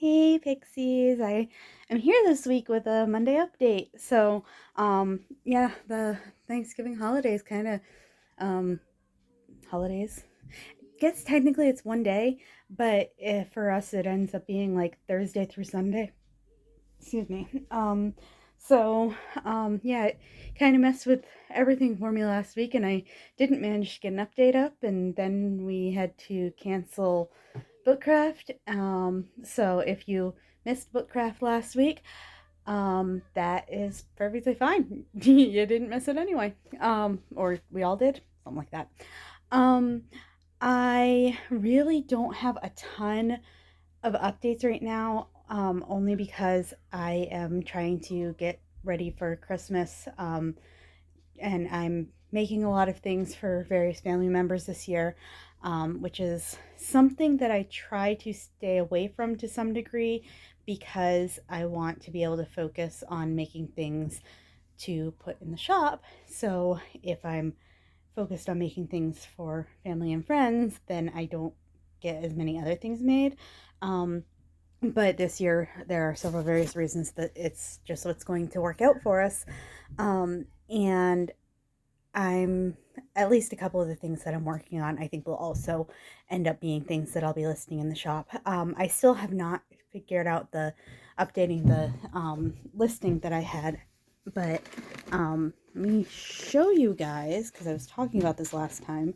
Hey Pixies, I am here this week with a Monday update. Yeah, the Thanksgiving holidays kind of, um, holidays. Guess technically it's one day, but for us it ends up being like Thursday through Sunday. Excuse me. Yeah, it kind of messed with everything for me last week, and I didn't manage to get an update up, and then we had to cancel Bookcraft. So if you missed Bookcraft last week, that is perfectly fine. You didn't miss it anyway. Or we all did, something like that. Um, I really don't have a ton of updates right now, only because I am trying to get ready for Christmas. And I'm making a lot of things for various family members this year, which is something that I try to stay away from to some degree because I want to be able to focus on making things to put in the shop. So if I'm focused on making things for family and friends, then I don't get as many other things made. Um, but this year, there are several various reasons that it's just what's going to work out for us. And I'm at least a couple of the things that I'm working on, I think will also end up being things that I'll be listing in the shop. I still have not figured out the updating the listing that I had, but let me show you guys because I was talking about this last time.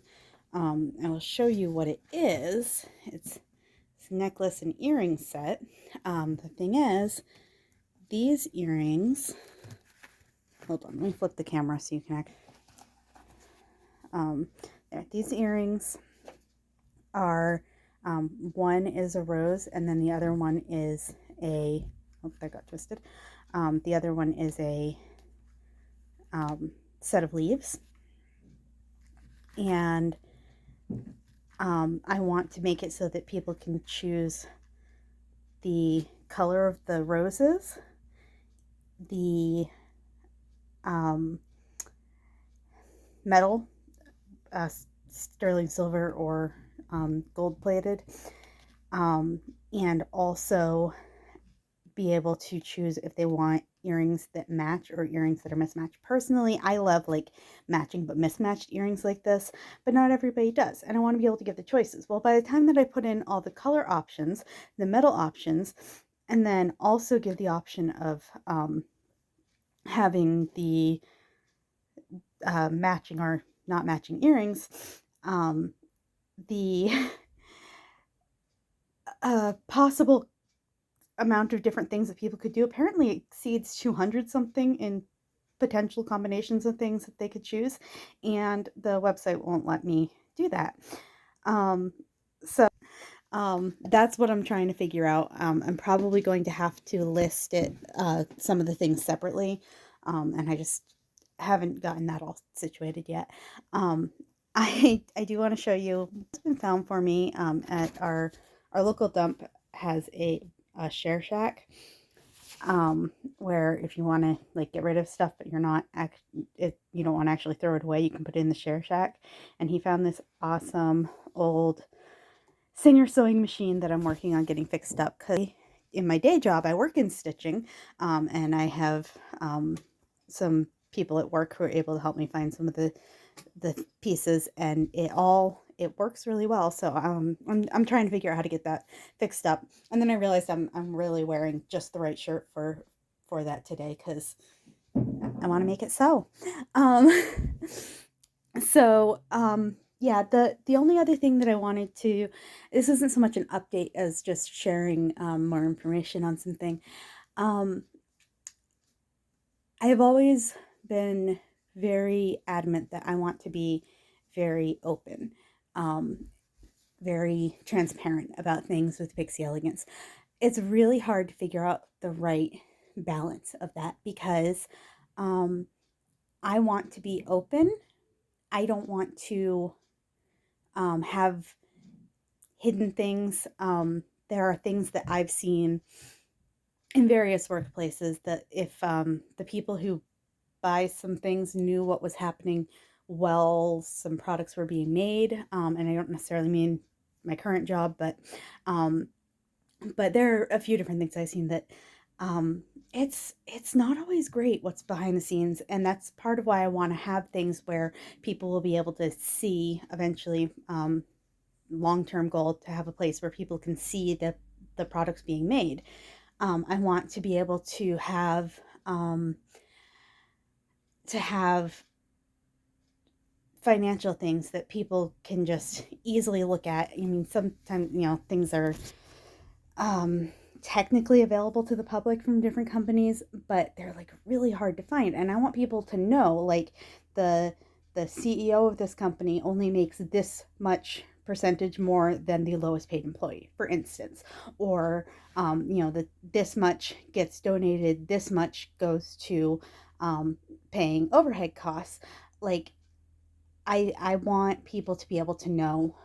I will show you what it is. It's this necklace and earring set. The thing is, these earrings. Hold on, let me flip the camera so you can actually. These earrings are, one is a rose and then the other one is a, oh, that got twisted. The other one is a set of leaves. And I want to make it so that people can choose the color of the roses, the metal, sterling silver or gold plated, and also be able to choose if they want earrings that match or earrings that are mismatched. Personally, I love like matching but mismatched earrings like this, but not everybody does, and I want to be able to give the choices. Well, by the time that I put in all the color options, the metal options, and then also give the option of having the matching or not matching earrings, the possible amount of different things that people could do apparently exceeds 200 something in potential combinations of things that they could choose, and the website won't let me do that. Um, that's what I'm trying to figure out. I'm probably going to have to list it, some of the things separately, and I just haven't gotten that all situated yet. Um, I do want to show you what's been found for me, at our local dump has a share shack, where if you want to like get rid of stuff but you're not you don't want to actually throw it away, you can put it in the share shack. And he found this awesome old Singer sewing machine that I'm working on getting fixed up because in my day job I work in stitching, and I have some people at work who are able to help me find some of the pieces, and it works really well. So I'm trying to figure out how to get that fixed up. And then I realized I'm really wearing just the right shirt for that today because I want to make it sew. Um, yeah, the only other thing that I wanted to, this isn't so much an update as just sharing more information on something. Um, I have always been very adamant that I want to be very open, um, very transparent about things with Pixie Elegance. It's really hard to figure out the right balance of that because um, I want to be open. I don't want to have hidden things. There are things that I've seen in various workplaces that if the people who buy some things knew what was happening while some products were being made, and I don't necessarily mean my current job, but But there are a few different things I've seen that um, it's not always great what's behind the scenes, and that's part of why I want to have things where people will be able to see eventually. Long term goal to have a place where people can see the products being made. I want to be able to have financial things that people can just easily look at. I mean, sometimes things are um, technically available to the public from different companies, but they're like really hard to find. And I want people to know, like the the CEO of this company only makes this much percentage more than the lowest paid employee, for instance, or that this much gets donated, this much goes to paying overhead costs. Like I want people to be able to know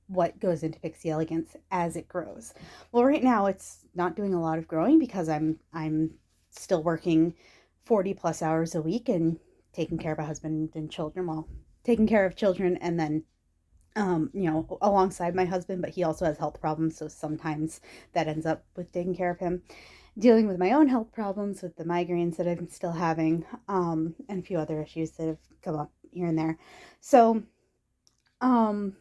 what goes into Pixie Elegance as it grows. Well, right now it's not doing a lot of growing because I'm still working 40 plus hours a week and taking care of a husband and children. Well, taking care of children and then alongside my husband, but he also has health problems, so sometimes that ends up with taking care of him. Dealing with my own health problems with the migraines that I'm still having, and a few other issues that have come up here and there. So, um,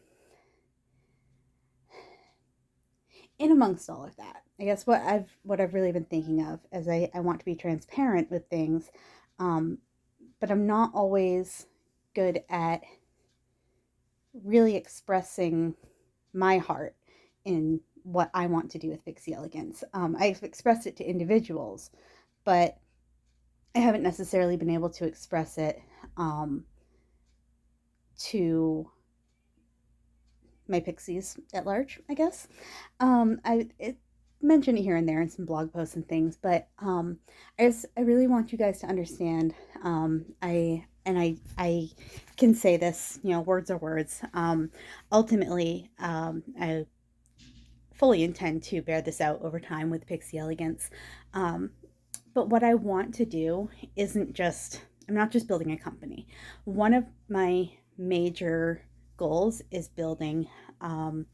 in amongst all of that, I guess what I've really been thinking of as I want to be transparent with things, um, but I'm not always good at really expressing my heart in what I want to do with Pixie Elegance. I've expressed it to individuals, but I haven't necessarily been able to express it um, to my pixies at large, I guess. I mention it here and there in some blog posts and things, but I really want you guys to understand. I can say this, words are words. Ultimately, I fully intend to bear this out over time with Pixie Elegance. Um, but what I want to do isn't just, I'm not just building a company. One of my major goals is um,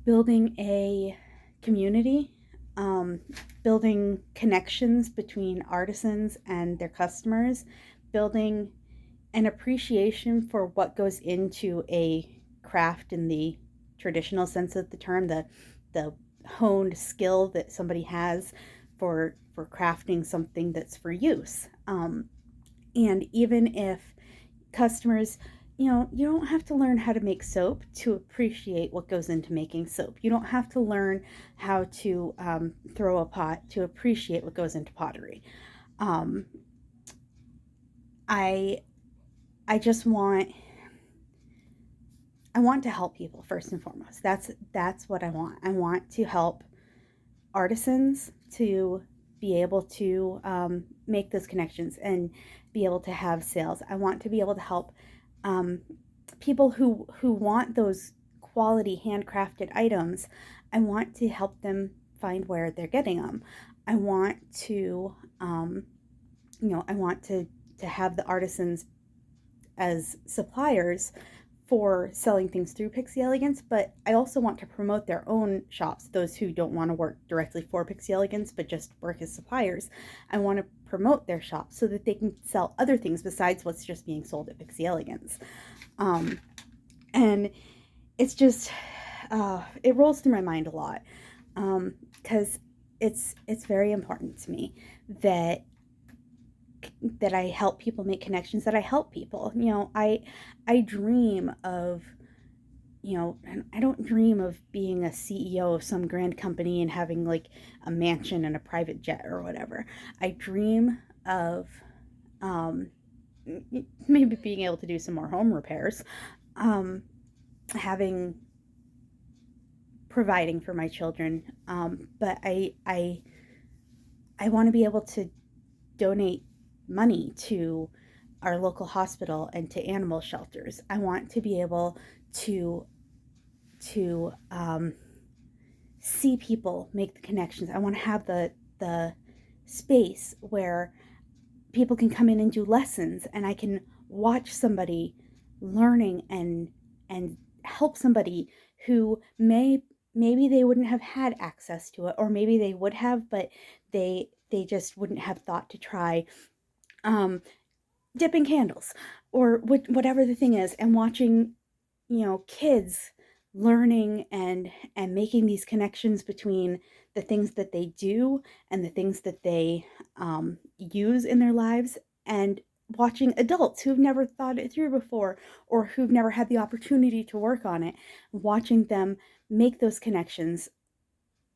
building a community, um, building connections between artisans and their customers, building an appreciation for what goes into a craft in the traditional sense of the term, the honed skill that somebody has for crafting something that's for use. And even if customers, you don't have to learn how to make soap to appreciate what goes into making soap. You don't have to learn how to throw a pot to appreciate what goes into pottery. Um, I I just want to help people first and foremost. That's what I want. I want to help artisans to be able to make those connections and be able to have sales. I want to be able to help um, people who want those quality handcrafted items. I want to help them find where they're getting them. I want to I want to have the artisans as suppliers for selling things through Pixie Elegance, but I also want to promote their own shops, those who don't want to work directly for Pixie Elegance, but just work as suppliers. I want to promote their shops so that they can sell other things besides what's just being sold at Pixie Elegance. Um, and it's just, it rolls through my mind a lot because it's very important to me that I help people make connections, that I help people. I dream of, and I don't dream of being a CEO of some grand company and having like a mansion and a private jet or whatever. I dream of um, maybe being able to do some more home repairs, um, having providing for my children. But I want to be able to donate money to our local hospital and to animal shelters. I want to be able to to see people make the connections. I want to have the space where people can come in and do lessons, and I can watch somebody learning and help somebody who may maybe they wouldn't have had access to it, or maybe they would have, but they just wouldn't have thought to try um, dipping candles or whatever the thing is, and watching, kids learning and making these connections between the things that they do and the things that they use in their lives, and watching adults who've never thought it through before or who've never had the opportunity to work on it, watching them make those connections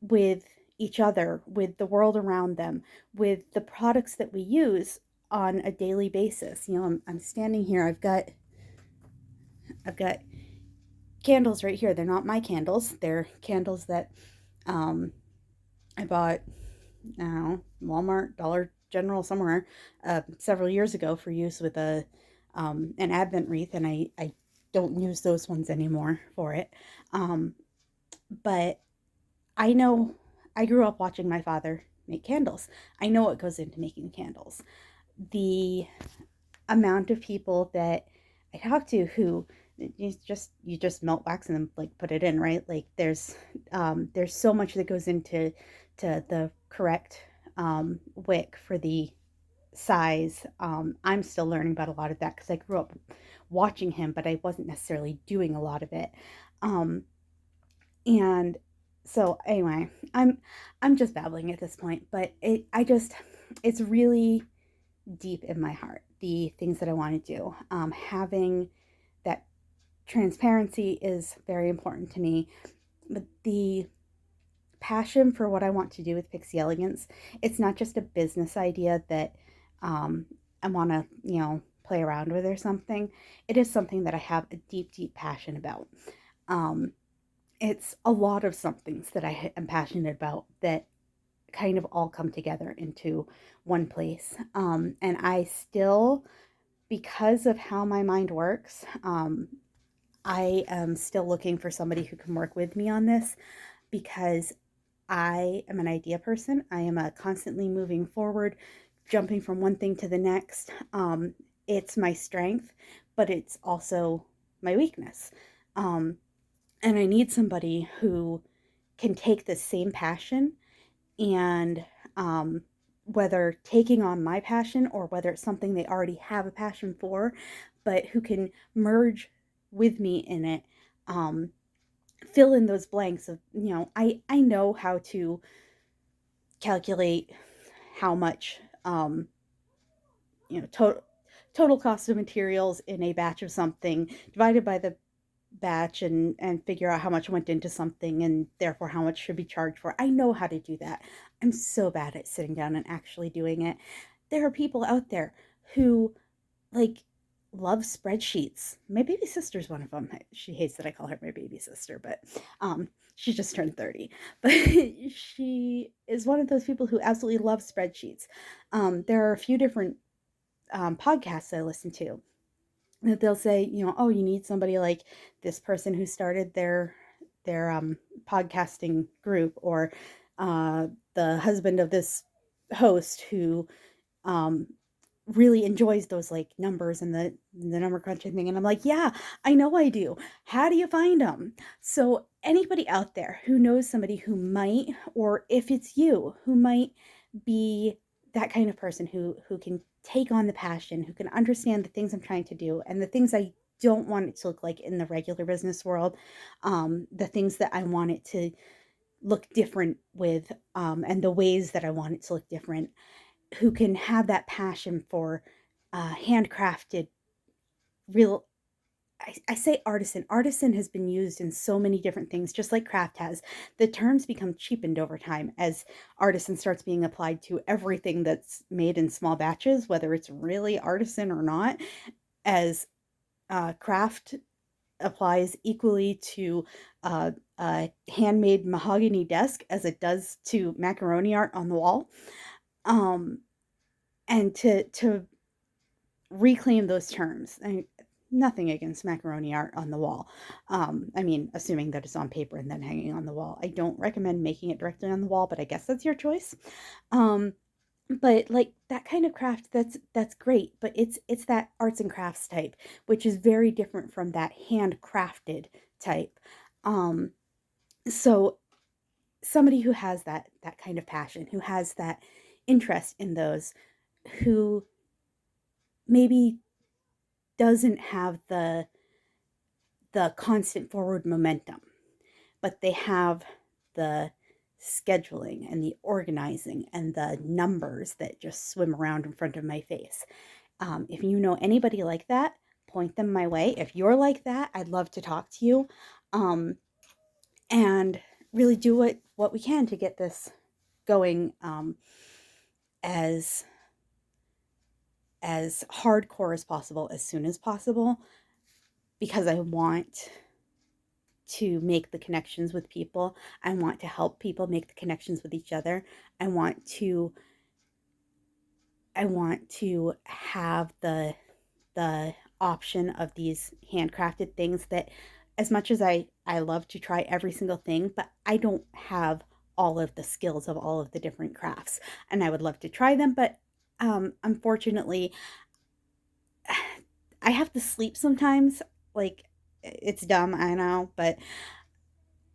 with each other, with the world around them, with the products that we use on a daily basis. I'm standing here. I've got candles right here. They're not my candles. They're candles that um, I bought, I don't know, Walmart, Dollar General, somewhere several years ago for use with an Advent wreath, and I don't use those ones anymore for it. Um, but I know I grew up watching my father make candles. I know what goes into making candles. The amount of people that I talk to who you just melt wax and then like put it in, right? Like there's so much that goes into the correct wick for the size. I'm still learning about a lot of that because I grew up watching him, but I wasn't necessarily doing a lot of it. Um, and so anyway, I'm just babbling at this point, but it's really deep in my heart, the things that I want to do. Having that transparency is very important to me, but the passion for what I want to do with Pixie Elegance, it's not just a business idea that um, I want to, play around with or something. It is something that I have a deep, deep passion about. Um, it's a lot of somethings that I am passionate about that kind of all come together into one place. And I still, because of how my mind works, I am still looking for somebody who can work with me on this, because I am an idea person. I am a constantly moving forward, jumping from one thing to the next. It's my strength, but it's also my weakness. Um, and I need somebody who can take the same passion and whether taking on my passion or whether it's something they already have a passion for, but who can merge with me in it, um, fill in those blanks of, I know how to calculate how much, total cost of materials in a batch of something divided by the batch, and figure out how much went into something and therefore how much should be charged for. I know how to do that. I'm so bad at sitting down and actually doing it. There are people out there who like love spreadsheets. My baby sister's one of them. She hates that I call her my baby sister, but she just turned 30. But she is one of those people who absolutely loves spreadsheets. There are a few different podcasts I listen to that they'll say, oh, you need somebody like this person who started their podcasting group, or the husband of this host who um, really enjoys those like numbers and the number crunching thing. And I'm like, yeah, I know I do. How do you find them? So anybody out there who knows somebody who might, or if it's you, who might be that kind of person who can take on the passion, who can understand the things I'm trying to do and the things I don't want it to look like in the regular business world, the things that I want it to look different with, and the ways that I want it to look different, who can have that passion for handcrafted, real. I say artisan. Artisan has been used in so many different things, just like craft has. The terms become cheapened over time as artisan starts being applied to everything that's made in small batches, whether it's really artisan or not, as craft applies equally to a handmade mahogany desk as it does to macaroni art on the wall. Um, and to reclaim those terms. Nothing against macaroni art on the wall. I mean, assuming that it's on paper and then hanging on the wall. I don't recommend making it directly on the wall, but I guess that's your choice. Um, but like that kind of craft, that's great, but it's that arts and crafts type, which is very different from that handcrafted type. Um, So somebody who has that kind of passion, who has that interest in those, who maybe doesn't have the constant forward momentum, but they have the scheduling and the organizing and the numbers that just swim around in front of my face. If you know anybody like that, point them my way. If you're like that, I'd love to talk to you, um, and really do what we can to get this going, as hardcore as possible, as soon as possible, because I want to make the connections with people. I want to help people make the connections with each other. I want to have the option of these handcrafted things that, as much as I love to try every single thing, but I don't have all of the skills of all of the different crafts, and I would love to try them, but unfortunately I have to sleep sometimes. Like, it's dumb, I know, but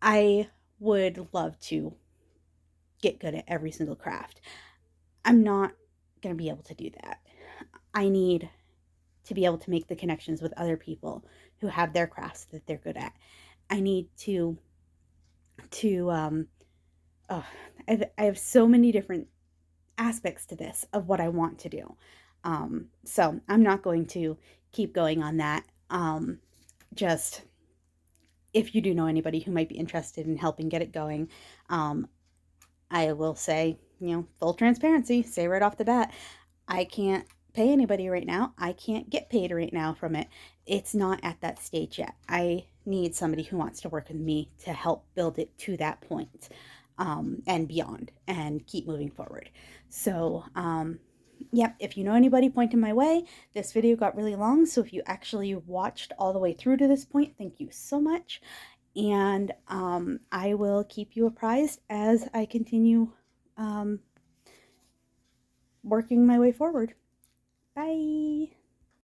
I would love to get good at every single craft. I'm not going to be able to do that. I need to be able to make the connections with other people who have their crafts that they're good at. I need to oh, I have so many different aspects to this of what I want to do. So I'm not going to keep going on that. Just, if you do know anybody who might be interested in helping get it going, um, I will say, full transparency, say right off the bat, I can't pay anybody right now. I can't get paid right now from it. It's not at that stage yet. I need somebody who wants to work with me to help build it to that point, and beyond, and keep moving forward. So, yep, if you know anybody, point them my way. This video got really long, so if you actually watched all the way through to this point, thank you so much. And I will keep you apprised as I continue um, working my way forward. Bye.